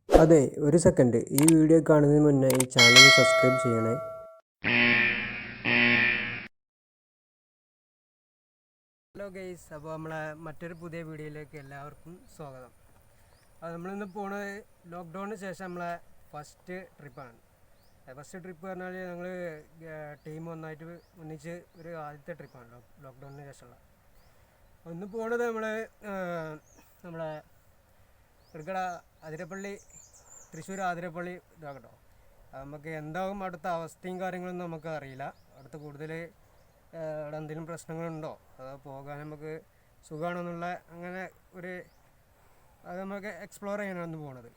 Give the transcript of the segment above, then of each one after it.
അതെ, ഒരു സെക്കൻഡ്. ഈ വീഡിയോ കാണുന്നതിന് മുന്നേ ഈ ചാനൽ സബ്സ്ക്രൈബ് ചെയ്യണേ. ഹലോ ഗൈസ്, അപ്പോൾ നമ്മളെ മറ്റൊരു പുതിയ വീഡിയോയിലേക്ക് എല്ലാവർക്കും സ്വാഗതം. അപ്പോൾ നമ്മളിന്ന് പോകുന്നത് ലോക്ക്ഡൗണിന് ശേഷം നമ്മളെ ഫസ്റ്റ് ട്രിപ്പാണ്. ഫസ്റ്റ് ട്രിപ്പ് പറഞ്ഞാൽ ഞങ്ങൾ ടീം ഒന്നിച്ച് ഒരു ആദ്യത്തെ ട്രിപ്പാണ് ലോക്ക്ഡൗണിന് ശേഷമുള്ള. ഒന്ന് പോണത് നമ്മളെ തൃക്കട അതിരപ്പള്ളി, തൃശ്ശൂർ ആതിരപ്പള്ളി ഇതാകട്ടോ. നമുക്ക് എന്താകും അടുത്ത അവസ്ഥയും കാര്യങ്ങളൊന്നും നമുക്ക് അറിയില്ല. അടുത്ത് കൂടുതൽ അവിടെ എന്തെങ്കിലും പ്രശ്നങ്ങളുണ്ടോ, അതോ പോകാൻ നമുക്ക് സുഖമാണെന്നുള്ള അങ്ങനെ അത് നമുക്ക് എക്സ്പ്ലോർ ചെയ്യാനാണ് പോണത്.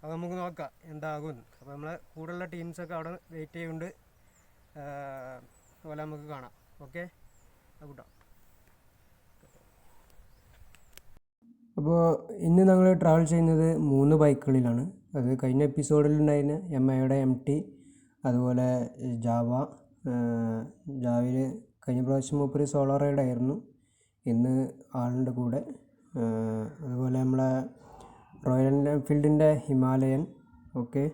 അപ്പോൾ നമുക്ക് നോക്കാം എന്താകും. അപ്പോൾ നമ്മളെ കൂടെയുള്ള ടീംസൊക്കെ അവിടെ വെയിറ്റ് ചെയ്യുന്നുണ്ട്. അതുപോലെ നമുക്ക് കാണാം. ഓക്കെ, കൂട്ടാം. അപ്പോൾ ഇന്ന് ഞങ്ങൾ ട്രാവൽ ചെയ്യുന്നത് 3 ബൈക്കുകളിലാണ്. അത് കഴിഞ്ഞ എപ്പിസോഡിലുണ്ടായിരുന്ന യമഹയുടെ MT, അതുപോലെ ജാവയിൽ കഴിഞ്ഞ പ്രാവശ്യം മൂപ്പര് സോളോ റൈഡായിരുന്നു. ഇന്ന് ആളുടെ കൂടെ. അതുപോലെ നമ്മളെ റോയൽ എൻഫീൽഡിൻ്റെ ഹിമാലയൻ. ഓക്കെ.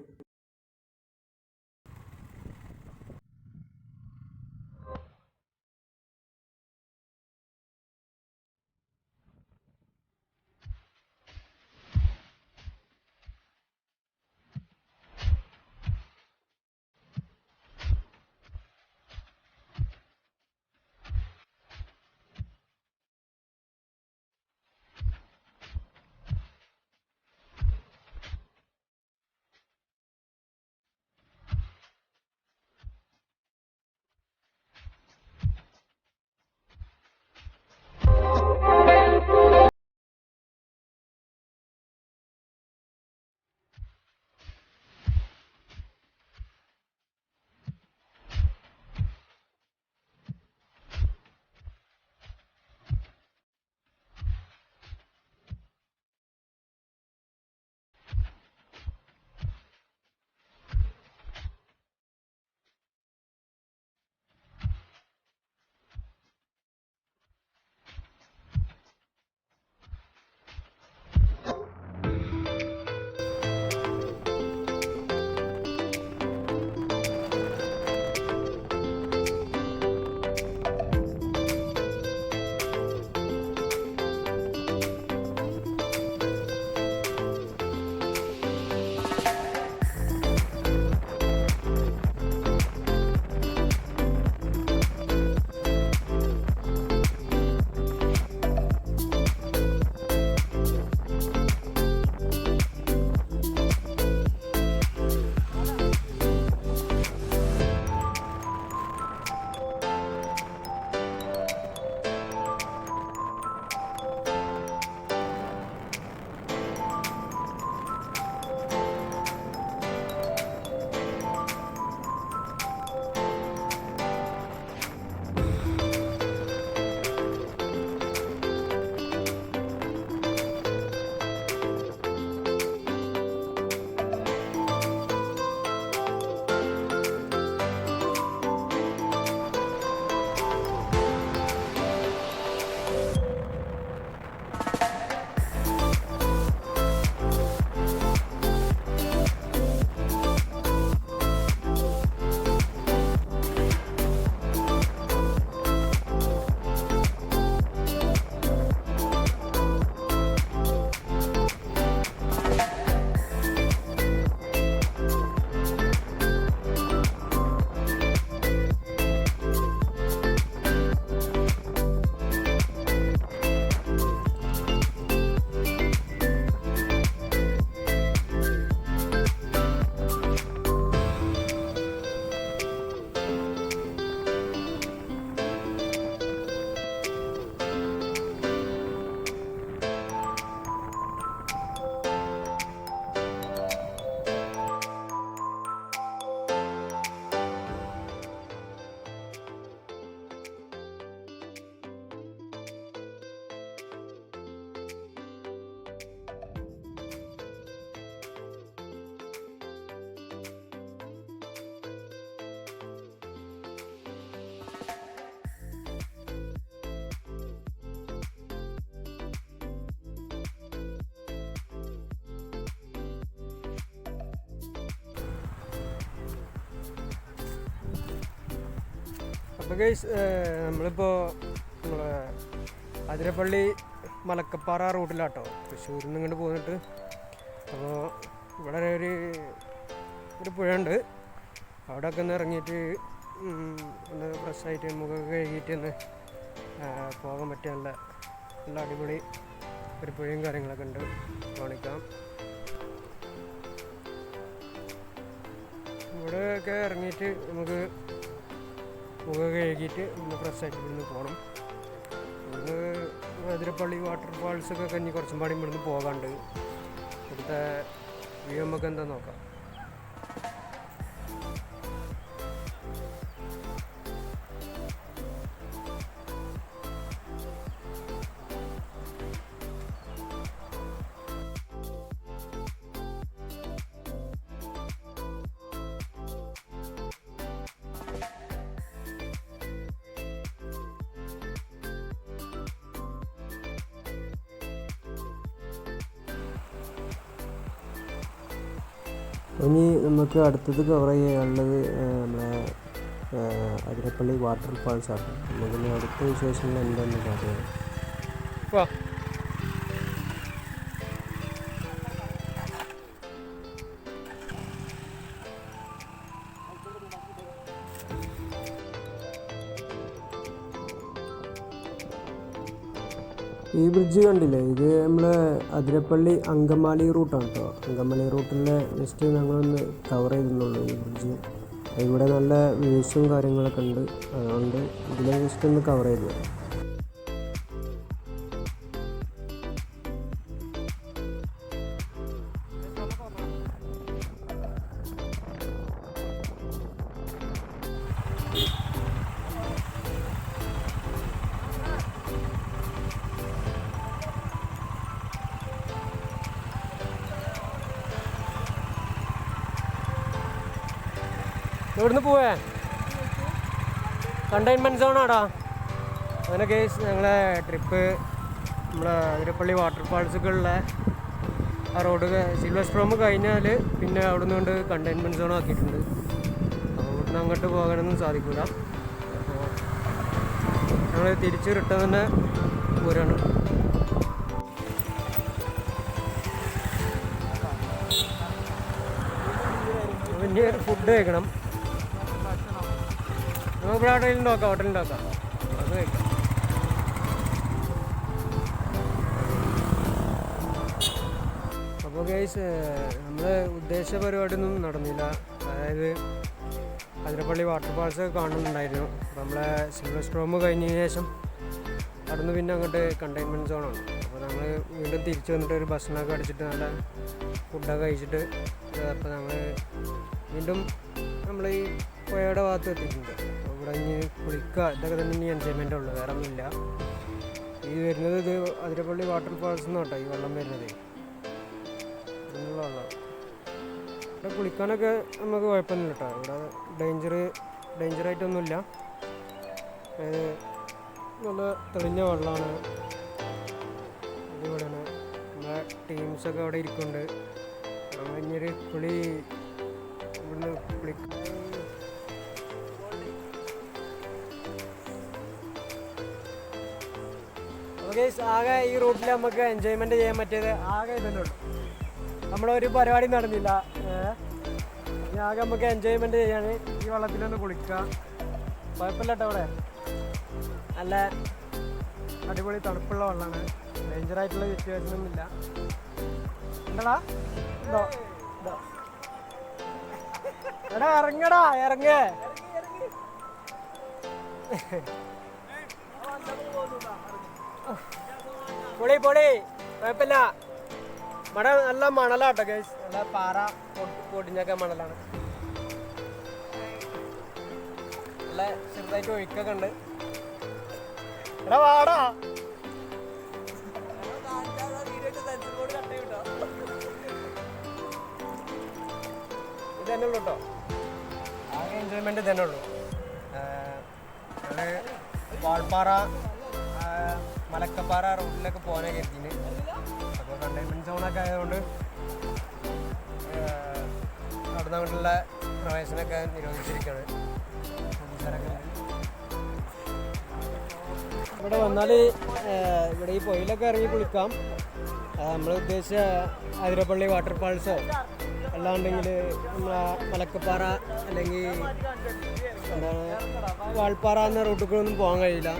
അപ്പോൾ ഗൈസ് നമ്മളിപ്പോൾ നമ്മളെ അതിരപ്പള്ളി മലക്കപ്പാറ റൂട്ടിലാട്ടോ തൃശ്ശൂരിൽ നിന്ന് ഇങ്ങോട്ട് പോന്നിട്ട്. അപ്പോൾ ഇവിടെ ഒരു പുഴയുണ്ട്, അവിടെയൊക്കെ ഒന്ന് ഇറങ്ങിയിട്ട് ഒന്ന് ഫ്രഷായിട്ട് മുഖമൊക്കെ കഴുകിയിട്ട് ഒന്ന് പോകാൻ പറ്റിയ നല്ല അടിപൊളി ഒരു പുഴയും കാര്യങ്ങളൊക്കെ ഉണ്ട്, കാണിക്കാം. ഇവിടെയൊക്കെ ഇറങ്ങിയിട്ട് നമുക്ക് മുഖമൊക്കെ കഴുകിയിട്ട് ഒന്ന് ഫ്രഷായിട്ട് ഇവിടുന്ന് പോകണം. ഇവിടുന്ന് അതിരപ്പള്ളി വാട്ടർഫാൾസൊക്കെ കഴിഞ്ഞ് കുറച്ചും പാടി ഇവിടുന്ന് പോകാണ്ട്. ഇവിടുത്തെ വ്യൂ നമുക്ക് എന്താ നോക്കാം. ഇനി നമുക്ക് അടുത്തത് കവർ ചെയ്യാനുള്ളത് നമ്മളെ അതിരപ്പള്ളി വാട്ടർഫാൾസ് ആണ്. നമുക്കിനി അടുത്ത വിശേഷങ്ങൾ എന്താണെന്ന് പറയാം. ഈ ബ്രിഡ്ജ് കണ്ടില്ലേ, ഇത് നമ്മളെ അതിരപ്പള്ളി അങ്കമാലി റൂട്ടാണ് കേട്ടോ. അങ്കമാലി റൂട്ടിലെ ജസ്റ്റ് ഞങ്ങളൊന്ന് കവർ ചെയ്തെന്നുള്ളൂ ഈ ബ്രിഡ്ജ്. ഇവിടെ നല്ല വ്യൂസും കാര്യങ്ങളൊക്കെ ഉണ്ട്, അതുകൊണ്ട് ഇതിലെ ജസ്റ്റ് ഒന്ന് കവർ ചെയ്തു. ഇവിടുന്ന് പോവേ കണ്ടെയ്ൻമെൻറ്റ് സോണാടാ. അങ്ങനെ കേസ് ഞങ്ങളെ ട്രിപ്പ് നമ്മളെ അതിരപ്പള്ളി വാട്ടർഫാൾസുകളിലെ ആ റോഡ് സിൽവർ സ്ട്രോം കഴിഞ്ഞാൽ പിന്നെ അവിടെ നിന്നുകൊണ്ട് കണ്ടെയ്ൻമെൻറ്റ് സോൺ ആക്കിയിട്ടുണ്ട്. അപ്പോൾ ഇവിടുന്ന് അങ്ങോട്ട് പോകാനൊന്നും സാധിക്കില്ല. അപ്പോൾ ഞങ്ങൾ തിരിച്ച് റിട്ടേൺ തന്നെ പോരാണ്. ഇനി ഫുഡ് കഴിക്കണം. നമുക്ക് ഹോട്ടലിൽ നോക്കാം അത് കഴിക്കാം. അപ്പോൾ ഗൈസ് നമ്മൾ ഉദ്ദേശിച്ച പരിപാടിയൊന്നും നടന്നില്ല. അതായത് അതിരപ്പള്ളി വാട്ടർഫാൾസ് കാണുന്നുണ്ടായിരുന്നു. അപ്പോൾ നമ്മളെ സിൽവർ സ്ട്രോം കഴിഞ്ഞതിന് ശേഷം അവിടുന്ന് പിന്നെ അങ്ങോട്ട് കണ്ടെയ്ൻമെൻറ്റ് സോണാണ്. അപ്പോൾ നമ്മൾ വീണ്ടും തിരിച്ച് വന്നിട്ട് ഒരു ഭക്ഷണമൊക്കെ അടിച്ചിട്ട് നല്ല ഫുഡൊക്കെ കഴിച്ചിട്ട് അപ്പോൾ നമ്മൾ വീണ്ടും നമ്മൾ ഈ പുഴയുടെ ഭാഗത്ത് എത്തിയിട്ടുണ്ട്. അപ്പോൾ ഇവിടെ ഇനി കുളിക്കുക ഇതൊക്കെ തന്നെ ഇനി എൻജോയ്മെൻ്റ് ഉള്ളൂ, വേറെ ഒന്നുമില്ല. ഈ വരുന്നത് ഇത് അതിരപ്പള്ളി വാട്ടർഫാൾസ് എന്ന് കേട്ടോ ഈ വെള്ളം വരുന്നത്, ഇതിനുള്ള വെള്ളം. ഇവിടെ കുളിക്കാനൊക്കെ നമുക്ക് കുഴപ്പമൊന്നുമില്ല കേട്ടോ. ഇവിടെ ഡേഞ്ചറായിട്ടൊന്നുമില്ല. നല്ല തെളിഞ്ഞ വെള്ളമാണ്. ഇവിടെയാണ് നമ്മളെ ടീംസൊക്കെ അവിടെ ഇരിക്കുന്നുണ്ട്. നമ്മൾ ഇനിയൊരു കുളി ഇവിടുന്ന് കുളിക്ക. ആകെ ഈ റൂട്ടിൽ നമുക്ക് എൻജോയ്മെൻറ്റ് ചെയ്യാൻ പറ്റിയത് ആകെ ഇതന്നെ ഉള്ളൂ. നമ്മളൊരു പരിപാടി നടന്നില്ല. ആകെ നമുക്ക് എൻജോയ്മെൻറ്റ് ചെയ്യാൻ ഈ വെള്ളത്തിലൊന്ന് കുളിക്കുക. കുഴപ്പമില്ല കേട്ടോ. അവിടെ നല്ല അടിപൊളി തണുപ്പുള്ള വെള്ളമാണ്. ഡേഞ്ചറായിട്ടുള്ള സിറ്റുവേഷനൊന്നുമില്ല. എന്താടാ ഇതോ എടാ ഇറങ്ങടാ ഇറങ്ങേ. പൊളി കുഴപ്പമില്ല. ഇവിടെ നല്ല മണലാട്ടോ ഗൈസ്, നല്ല പാറ പൊടിഞ്ഞൊക്കെ മണലാണ്. നല്ല ചെറുതായിട്ട് ഒഴുക്കൊക്കെ ഉണ്ട്. എടാ വാടാ. ഇത് തന്നെ ഉള്ളൂ കേട്ടോ. ആകെ എൻജോയ്മെൻറ്റ് തന്നെ ഉള്ളൂ. വാൾപ്പാറ മലക്കപ്പാറ റോഡിലൊക്കെ പോകാനൊക്കെ കരുതിന്. അപ്പോൾ കണ്ടെയ്ൻമെൻറ്റ് സോണൊക്കെ ആയതുകൊണ്ട് അവിടെ നിന്നുള്ള പ്രവേശനമൊക്കെ നിരോധിച്ചിരിക്കുകയാണ്. പോലീസുകാരൊക്കെ ഇവിടെ വന്നാൽ ഇവിടെ ഈ പൊയിലൊക്കെ ഇറങ്ങി കുളിക്കാം. നമ്മൾ ഉദ്ദേശിച്ച അതിരപ്പള്ളി വാട്ടർഫാൾസോ അല്ലാണ്ടെങ്കിൽ നമ്മളെ മലക്കപ്പാറ അല്ലെങ്കിൽ എന്താണ് വാൾപ്പാറ എന്ന റൂട്ടുകളൊന്നും പോകാൻ കഴിയില്ല.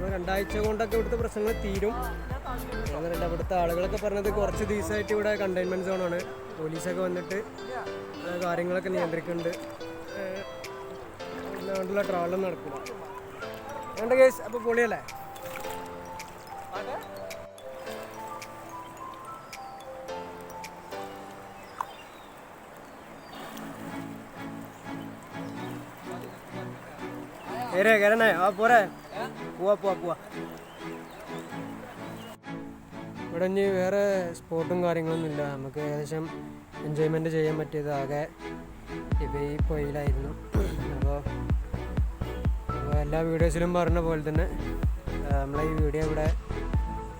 2 ആഴ്ച കൊണ്ടൊക്കെ ഇവിടുത്തെ പ്രശ്നങ്ങൾ തീരും. അങ്ങനെയല്ല, ഇവിടുത്തെ ആളുകളൊക്കെ പറഞ്ഞത് കുറച്ച് ദിവസമായിട്ട് ഇവിടെ കണ്ടെയ്ൻമെൻറ്റ് സോണാണ്. പോലീസൊക്കെ വന്നിട്ട് കാര്യങ്ങളൊക്കെ നിയന്ത്രിക്കുന്നുണ്ട്. നാട്ടിലുള്ള ട്രാവലും നടക്കില്ല. വേണ്ട കേസ് അപ്പോൾ പൊളിയല്ലേ. കയറണേ ആ പോരെ, പോവാ. ഇവിടെ ഇനി വേറെ സ്പോട്ടും കാര്യങ്ങളൊന്നും ഇല്ല. നമുക്ക് ഏകദേശം എൻജോയ്മെൻറ്റ് ചെയ്യാൻ പറ്റിയത് ആകെ ഇപ്പോൾ ഈ പൊയിലായിരുന്നു. അപ്പോൾ എല്ലാ വീഡിയോസിലും പറഞ്ഞ പോലെ തന്നെ നമ്മളെ ഈ വീഡിയോ ഇവിടെ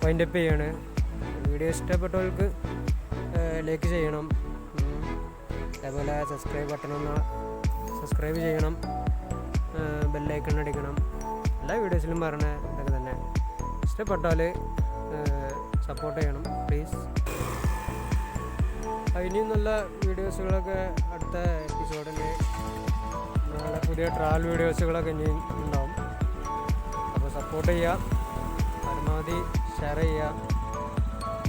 വൈൻഡപ്പ് ചെയ്യാണ്. വീഡിയോ ഇഷ്ടപ്പെട്ടവർക്ക് ലൈക്ക് ചെയ്യണം, അതേപോലെ സബ്സ്ക്രൈബ് ചെയ്യണം, ബെല്ലൈക്കൺ അടിക്കണം. എല്ലാ വീഡിയോസിലും പറഞ്ഞ ഇതൊക്കെ തന്നെ. ഇഷ്ടപ്പെട്ടാൽ സപ്പോർട്ട് ചെയ്യണം പ്ലീസ്. ഇനിയും നല്ല വീഡിയോസുകളൊക്കെ അടുത്ത എപ്പിസോഡിൽ നല്ല പുതിയ ട്രാവൽ വീഡിയോസുകളൊക്കെ ഇനിയും ഉണ്ടാവും. അപ്പോൾ സപ്പോർട്ട് ചെയ്യുക, പരമാവധി ഷെയർ ചെയ്യുക.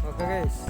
Okay guys.